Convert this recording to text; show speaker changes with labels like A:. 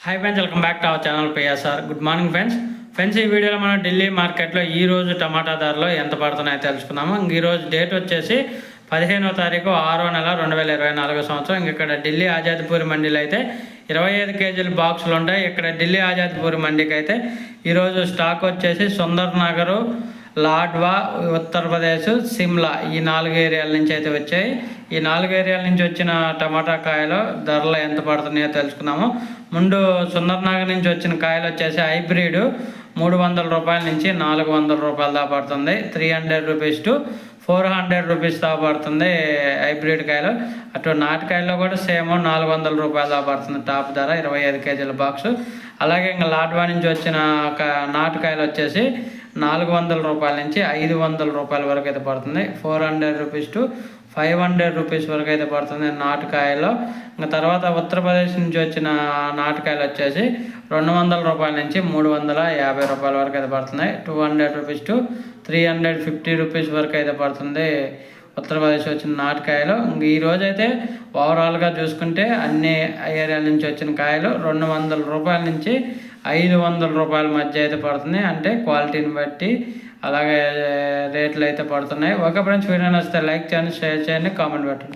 A: Hi friends, welcome back to our channel PSR. Good morning friends ఈ వీడియోలో మనం ఢిల్లీ మార్కెట్లో ఈ రోజు టమాటా ధరలు ఎంత పడుతున్నాయో తెలుసుకుందాము. ఈరోజు డేట్ వచ్చేసి 15వ తారీఖు 6వ నెల 2024 సంవత్సరం. ఇక్కడ ఢిల్లీ ఆజాద్పూర్ మండీలో అయితే 25 కేజీల బాక్సులు ఉంటాయి. ఇక్కడ ఢిల్లీ ఆజాద్పూర్ మండీకి అయితే ఈరోజు స్టాక్ వచ్చేసి సుందర్ నగర్, లాడ్వా, ఉత్తరప్రదేశ్, సిమ్లా ఈ 4 ఏరియాల నుంచి అయితే వచ్చాయి. ఈ 4 ఏరియాల నుంచి వచ్చిన టమాటా కాయలు ధరలు ఎంత పడుతున్నాయో తెలుసుకుందాము. ముందు సుందర్నగర్ నుంచి వచ్చిన కాయలు వచ్చేసి హైబ్రిడ్ 300 రూపాయల నుంచి 400 రూపాయల దాకా పడుతుంది. 300 రూపీస్ టు 400 రూపీస్ దాకా పడుతుంది హైబ్రిడ్ కాయలు. అటు నాటుకాయల్లో కూడా సేమ్ 400 రూపాయల దాకా పడుతుంది టాప్ ధర 25 కేజీల బాక్సు. అలాగే ఇంకా లాడ్వా నుంచి వచ్చిన నాటుకాయలు వచ్చేసి 400 రూపాయల నుంచి 500 రూపాయల వరకు అయితే పడుతుంది. 400 రూపీస్ టు 500 రూపీస్ వరకు అయితే పడుతుంది నాటుకాయలో. ఇంకా తర్వాత ఉత్తరప్రదేశ్ నుంచి వచ్చిన నాటుకాయలు వచ్చేసి 200 రూపాయల నుంచి 350 రూపాయల వరకు అయితే పడుతున్నాయి. 200 రూపీస్ టు 350 రూపీస్ వరకు అయితే పడుతుంది ఉత్తరప్రదేశ్ వచ్చిన నాటుకాయలు. ఇంక ఈరోజు అయితే ఓవరాల్గా చూసుకుంటే అన్ని ఏరియాల నుంచి వచ్చిన కాయలు 200 రూపాయల నుంచి 500 రూపాయల మధ్య అయితే పడుతుంది. అంటే క్వాలిటీని బట్టి అలాగే రేట్లు అయితే పడుతున్నాయి. ఓకే ఫ్రెండ్స్, వీడియో నచ్చితే లైక్ చేయండి, షేర్ చేయండి, కామెంట్ పెట్టండి.